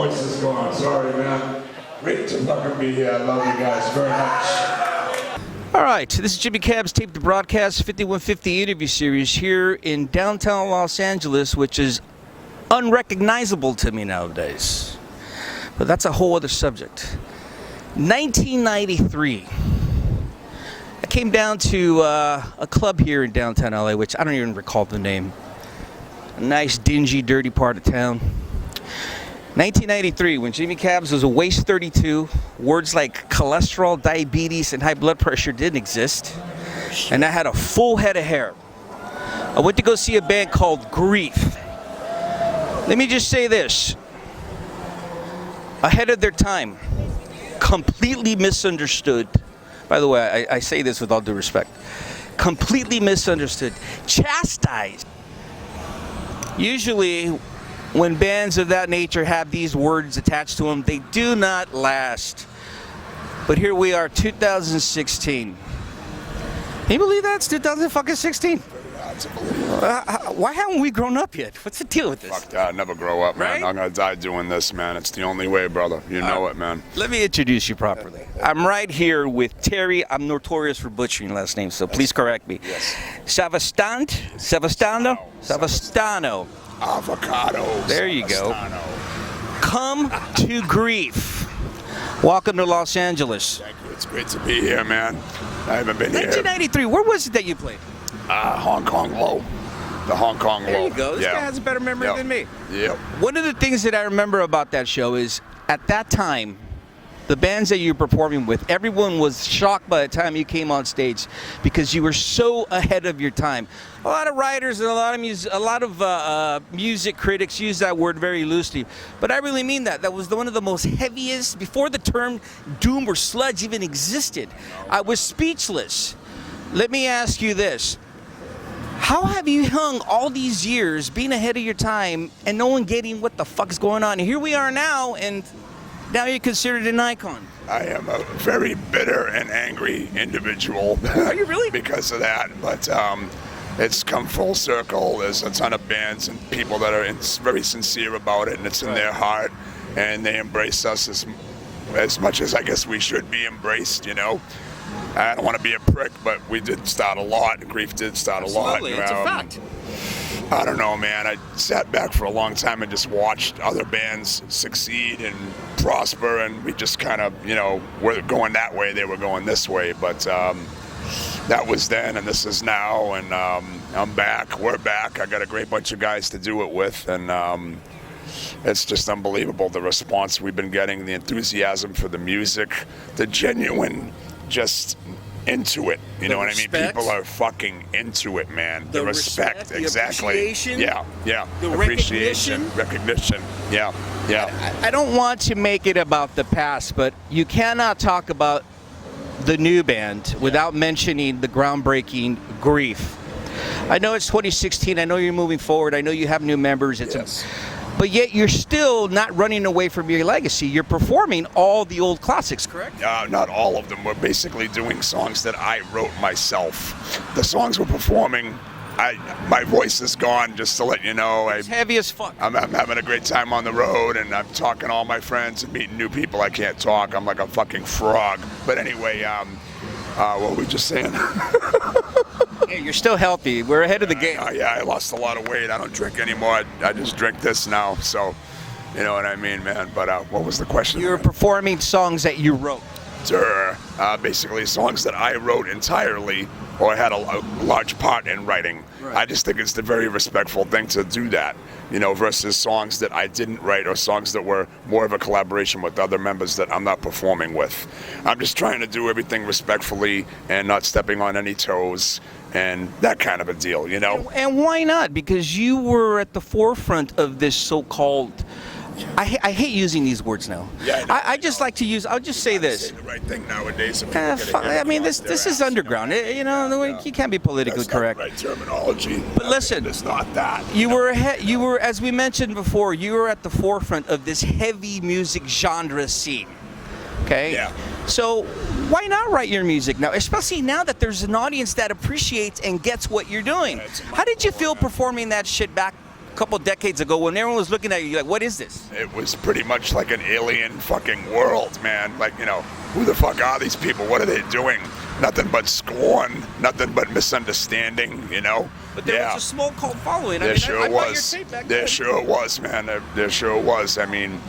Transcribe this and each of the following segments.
voice is gone. Sorry, man. Great to fucking be here. I love you guys very much. All right, this is Jimmy Cab's Tape to Broadcast 5150 interview series here in downtown Los Angeles, which is unrecognizable to me nowadays. But that's a whole other subject. 1993. I came down to a club here in downtown LA, which I don't even recall the name. A nice, dingy, dirty part of town. 1993, when Jimmy Cabs was a waist 32, words like cholesterol, diabetes, and high blood pressure didn't exist, and I had a full head of hair. I went to go see a band called Grief. Let me just say this. Ahead of their time, completely misunderstood. By the way, I say this with all due respect. Completely misunderstood. Chastised. Usually, when bands of that nature have these words attached to them, they do not last. But here we are, 2016. Can you believe that? It's 2016. Why haven't we grown up yet? What's the deal with this? Fuck that, never grow up, man. Right? I'm gonna die doing this, man. It's the only way, brother. You know it, man. Let me introduce you properly. I'm right here with Terry. I'm notorious for butchering last names, so please correct me. Yes. Savastano? Avocado. There you go. Savastano. Come to Grief. Welcome to Los Angeles. Thank you. It's great to be here, man. I haven't been here. 1993, where was it that you played? Hong Kong Low. The Hong Kong Low. There you go. This guy has a better memory than me. Yep. One of the things that I remember about that show is, at that time, the bands that you were performing with, everyone was shocked by the time you came on stage because you were so ahead of your time. A lot of writers and a lot of music critics use that word very loosely, but I really mean that. That was one of the most heaviest, before the term doom or sludge even existed. I was speechless. Let me ask you this. How have you hung all these years being ahead of your time and no one getting what the fuck's going on? Here we are now, and now you're considered an icon. I am a very bitter and angry individual. Are you really? Because of that, but it's come full circle. There's a ton of bands and people that are very sincere about it, and it's in their heart, and they embrace us as much as I guess we should be embraced, you know. I don't want to be a prick, but we did start a lot. Grief did start a lot. Absolutely, it's a fact. I don't know, man. I sat back for a long time and just watched other bands succeed and prosper, and we just kind of, you know, we're going that way, they were going this way. But that was then, and this is now, and I'm back. We're back. I got a great bunch of guys to do it with, and it's just unbelievable, the response we've been getting, the enthusiasm for the music, the genuine, just into it. You know what I mean? People are fucking into it, man. The respect, exactly. The appreciation. Yeah. The appreciation, recognition. Yeah. I don't want to make it about the past, but you cannot talk about the new band without mentioning the groundbreaking Grief. I know it's 2016. I know you're moving forward. I know you have new members. But yet you're still not running away from your legacy. You're performing all the old classics, correct? Not all of them. We're basically doing songs that I wrote myself. The songs we're performing, my voice is gone, just to let you know. It's heavy as fuck. I'm having a great time on the road, and I'm talking to all my friends and meeting new people. I can't talk. I'm like a fucking frog. But anyway, what were we just saying? Hey, you're still healthy. We're ahead of the game. Yeah, I lost a lot of weight. I don't drink anymore. I just drink this now. So, you know what I mean, man. But what was the question? You were performing songs that you wrote. Basically songs that I wrote entirely or had a large part in writing. Right. I just think it's the very respectful thing to do that, you know, versus songs that I didn't write or songs that were more of a collaboration with other members that I'm not performing with. I'm just trying to do everything respectfully and not stepping on any toes and that kind of a deal, you know? And why not? Because you were at the forefront of this so-called... I hate using these words now. Yeah, I just like to use. I'll just say this. Say the right thing nowadays. I mean, this is underground. You know, you can't be politically correct. That's not the right terminology. But listen, it's not that. You were ahead. You were, as we mentioned before, you were at the forefront of this heavy music genre scene. Okay. Yeah. So why not write your music now? Especially now that there's an audience that appreciates and gets what you're doing. How did you feel performing that shit back couple decades ago when everyone was looking at you like, what is this? It was pretty much like an alien fucking world, man. Like, you know, who the fuck are these people? What are they doing? Nothing but scorn, nothing but misunderstanding, you know? But there was a small cult following. There sure was. Your tape back There then. sure was, man. There sure was. I mean,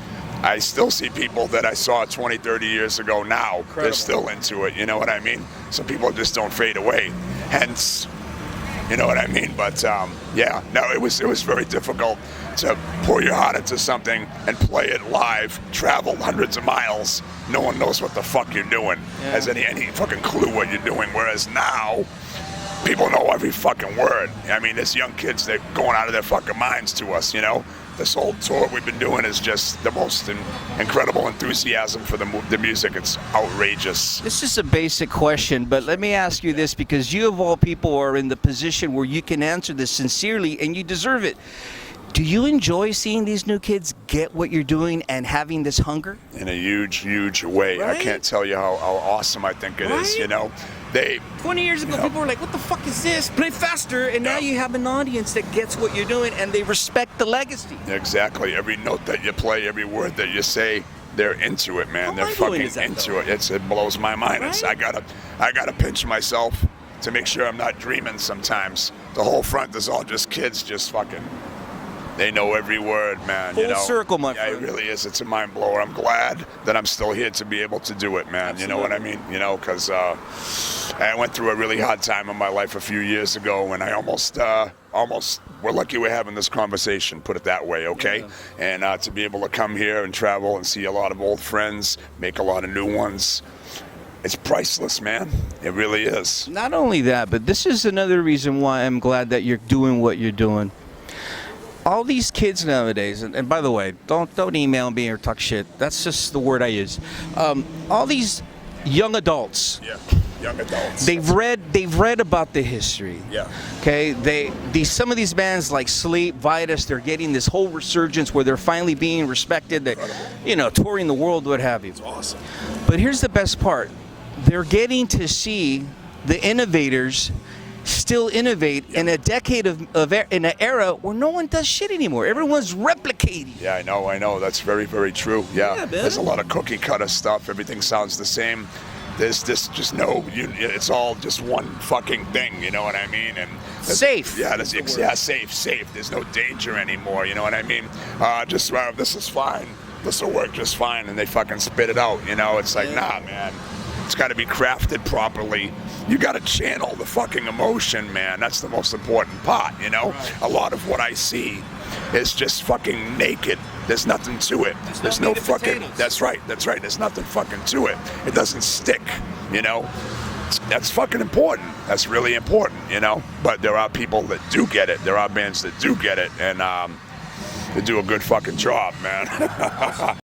I still see people that I saw 20, 30 years ago now. Incredible. They're still into it, you know what I mean? Some people just don't fade away. Hence, you know what I mean? But yeah, no, it was very difficult to pour your heart into something and play it live, travel hundreds of miles. No one knows what the fuck you're doing, has any fucking clue what you're doing. Whereas now, people know every fucking word. I mean, there's young kids that are going out of their fucking minds to us, you know? This whole tour we've been doing is just the most incredible enthusiasm for the music. It's outrageous. This is a basic question, but let me ask you this, because you of all people are in the position where you can answer this sincerely and you deserve it. Do you enjoy seeing these new kids get what you're doing and having this hunger? In a huge, huge way. Right? I can't tell you how awesome I think it is, you know? 20 years ago, people were like, what the fuck is this? Play faster. And now you have an audience that gets what you're doing and they respect the legacy. Exactly. Every note that you play, every word that you say, they're into it, man. They're fucking into it. It blows my mind. Right? I gotta pinch myself to make sure I'm not dreaming sometimes. The whole front is all just kids just fucking... They know every word, man. Full you know? circle, my friend. Yeah, it really is. It's a mind blower. I'm glad that I'm still here to be able to do it, man. Absolutely. You know what I mean? You know, because I went through a really hard time in my life a few years ago, and I almost. We're lucky we're having this conversation. Put it that way, okay? Yeah. And to be able to come here and travel and see a lot of old friends, make a lot of new ones. It's priceless, man. It really is. Not only that, but this is another reason why I'm glad that you're doing what you're doing. All these kids nowadays, and by the way, don't email me or talk shit. That's just the word I use. All these young adults. Yeah, young adults. They've read about the history. Yeah. Okay. Some of these bands like Sleep, Vitus, they're getting this whole resurgence where they're finally being respected. That, you know, touring the world, what have you. It's awesome. But here's the best part: they're getting to see the innovators still innovate in a decade in an era where no one does shit anymore. Everyone's replicating. Yeah, I know. That's very, very true. Yeah, there's a lot of cookie cutter stuff. Everything sounds the same. There's just it's all just one fucking thing. You know what I mean? And safe. Yeah, safe. There's no danger anymore. You know what I mean? This is fine. This will work just fine, and they fucking spit it out. You know, it's like, nah, man. It's got to be crafted properly. You got to channel the fucking emotion, man. That's the most important part, you know? Right. A lot of what I see is just fucking naked. There's nothing to it. There's no fucking... Potatoes. That's right. There's nothing fucking to it. It doesn't stick, you know? That's fucking important. That's really important, you know? But there are people that do get it. There are bands that do get it, and they do a good fucking job, man.